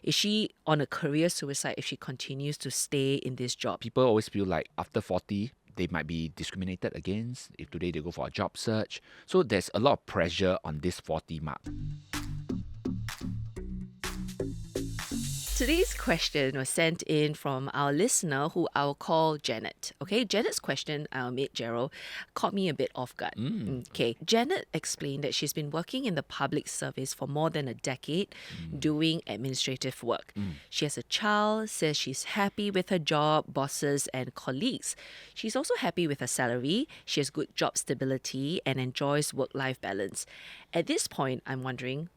Is she on a career suicide if she continues to stay in this job? People always feel like after 40, they might be discriminated against if today they go for a job search. So there's a lot of pressure on this 40 mark. Today's question was sent in from our listener who I'll call Janet. Okay, Janet's question, our mate Gerald, caught me a bit off guard. Okay, Janet explained that she's been working in the public service for more than a decade doing administrative work. She has a child, says she's happy with her job, bosses, and colleagues. She's also happy with her salary, she has good job stability, and enjoys work life balance. At this point, I'm wondering,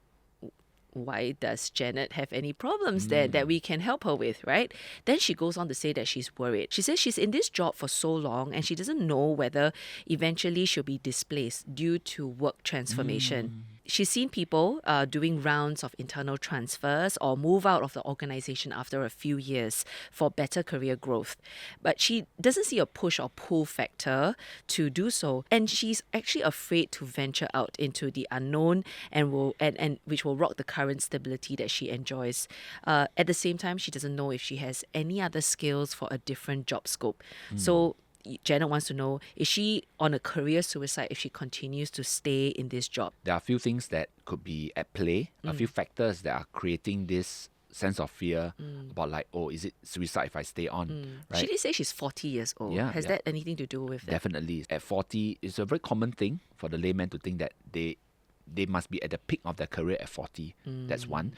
why does Janet have any problems there that we can help her with, right? Then she goes on to say that she's worried. She says she's in this job for so long and she doesn't know whether eventually she'll be displaced due to work transformation. She's seen people doing rounds of internal transfers or move out of the organization after a few years for better career growth. But she doesn't see a push or pull factor to do so. And she's actually afraid to venture out into the unknown and which will rock the current stability that she enjoys. At the same time, she doesn't know if she has any other skills for a different job scope. So Janet wants to know, is she on a career suicide if she continues to stay in this job? There are a few things that could be at play, a few factors that are creating this sense of fear about like, oh, is it suicide if I stay on, right? She did say she's 40 years old. Yeah, Has yeah. that anything to do with it? Definitely. At 40, it's a very common thing for the layman to think that they must be at the peak of their career at 40. That's one.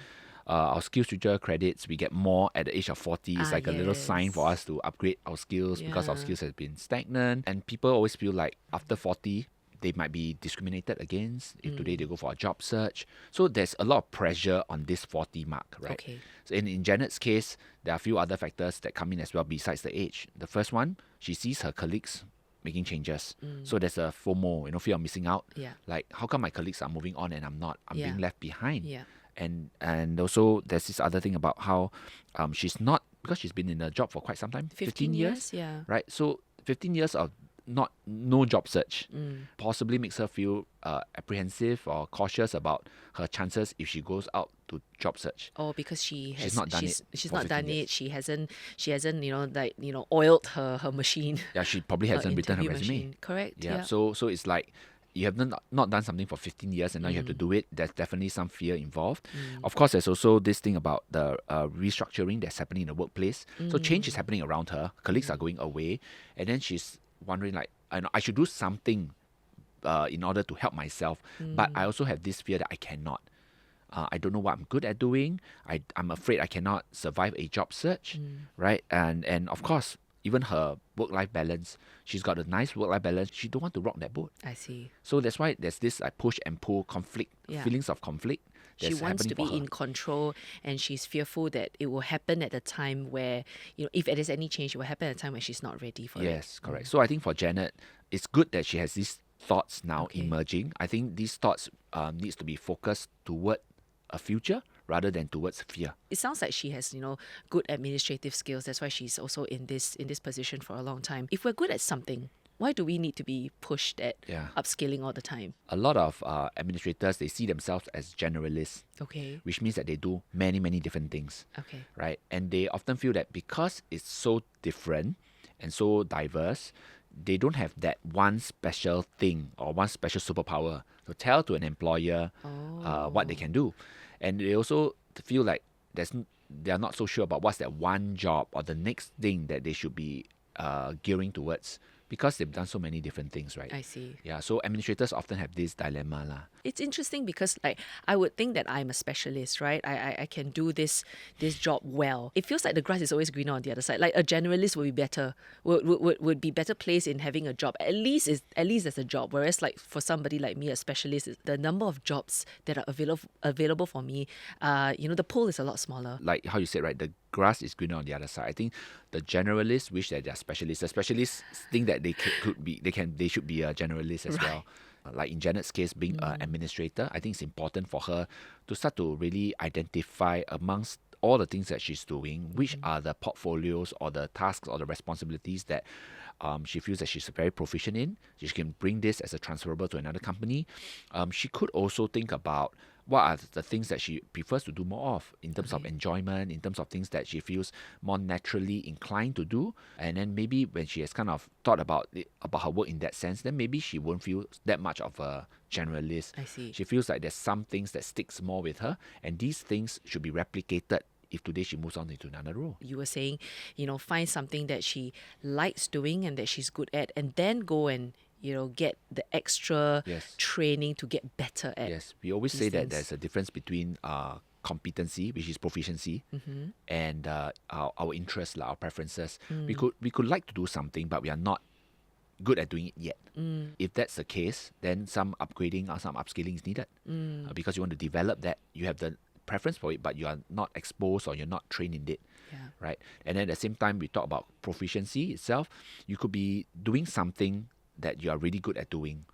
Our SkillsFuture credits, we get more at the age of 40. It's like a little sign for us to upgrade our skills because our Yeah. skills have been stagnant. And people always feel like after 40, they might be discriminated against if today they go for a job search. So there's a lot of pressure on this 40 mark, right? Okay. So in Janet's case, there are a few other factors that come in as well besides the age. The first one, she sees her colleagues making changes. So there's a FOMO, fear of missing out. Yeah. Like, how come my colleagues are moving on and I'm not? I'm Yeah. being left behind. Yeah. And also there's this other thing about how she's not, because she's been in a job for quite some time, 15 years, yeah. right? So 15 years of no job search possibly makes her feel apprehensive or cautious about her chances if she goes out to job search. Or because she's not done it she's for not 15 done years. it. She hasn't oiled her machine. Yeah, she probably hasn't written her interview resume. machine. Correct. Yeah. So it's like you have not done something for 15 years and now you have to do it. There's definitely some fear involved. Of course, there's also this thing about the restructuring that's happening in the workplace. So change is happening around her. Colleagues are going away. And then she's wondering like, I should do something in order to help myself. But I also have this fear that I cannot. I don't know what I'm good at doing. I'm afraid I cannot survive a job search, right? And of course, even her work-life balance, she's got a nice work-life balance. She don't want to rock that boat. I see. So that's why there's this like push and pull conflict, Yeah. feelings of conflict. She That's wants to happening be for her. in control, and she's fearful that it will happen at a time where, if there's any change, it will happen at a time when she's not ready for it. Yes, correct. So I think for Janet, it's good that she has these thoughts now Okay. emerging. I think these thoughts needs to be focused toward a future rather than towards fear. It sounds like she has, good administrative skills. That's why she's also in this position for a long time. If we're good at something, why do we need to be pushed at Yeah. upskilling all the time? A lot of administrators, they see themselves as generalists, Okay. which means that they do many, many different things, Okay. right? And they often feel that because it's so different and so diverse, they don't have that one special thing or one special superpower to tell to an employer what they can do. And they also feel like they are not so sure about what's that one job or the next thing that they should be gearing towards because they've done so many different things, right? I see. Yeah, so administrators often have this dilemma lah. It's interesting because I would think that I'm a specialist, right? I can do this job well. It feels like the grass is always greener on the other side. Like a generalist would be better, would be better placed in having a job. At least there's a job. Whereas like for somebody like me, a specialist, the number of jobs that are available for me, the pool is a lot smaller. Like how you said, right, the grass is greener on the other side. I think the generalists wish that they're specialists. The specialists think that they should be a generalist as well. Like in Janet's case, being an administrator, I think it's important for her to start to really identify amongst all the things that she's doing, which are the portfolios or the tasks or the responsibilities that she feels that she's very proficient in. She can bring this as a transferable to another company. She could also think about what are the things that she prefers to do more of in terms of enjoyment, in terms of things that she feels more naturally inclined to do. And then maybe when she has kind of thought about her work in that sense, then maybe she won't feel that much of a generalist. I see. She feels like there's some things that sticks more with her, and these things should be replicated if today she moves on into another role. You were saying, find something that she likes doing and that she's good at, and then go and get the extra Yes. training to get better at. Yes, we always these say that things. there's a difference between competency, which is proficiency, and our interests, like our preferences. We could like to do something, but we are not good at doing it yet. If that's the case, then some upgrading or some upskilling is needed, because you want to develop that. You have the preference for it, but you are not exposed or you're not trained in it. Yeah. Right? And then at the same time, we talk about proficiency itself. You could be doing something that you are really good at doing,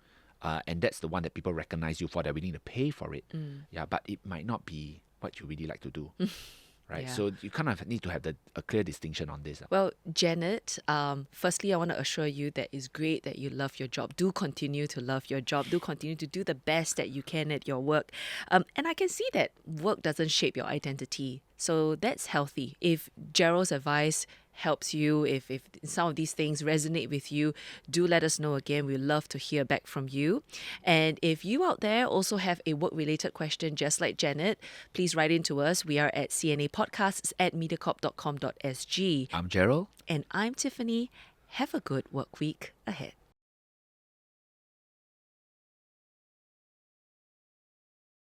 and that's the one that people recognize you for. They're willing to pay for it. Yeah, but it might not be what you really like to do. Right? Yeah. So you kind of need to have a clear distinction on this. Well, Janet, firstly, I want to assure you that it's great that you love your job. Do continue to love your job. Do continue to do the best that you can at your work. And I can see that work doesn't shape your identity. So that's healthy. If Gerald's advice helps you, if some of these things resonate with you, do let us know again. We'd love to hear back from you. And if you out there also have a work-related question just like Janet, please write in to us. We are at cnapodcasts@mediacorp.com.sg. I'm Gerald. And I'm Tiffany. Have a good work week ahead.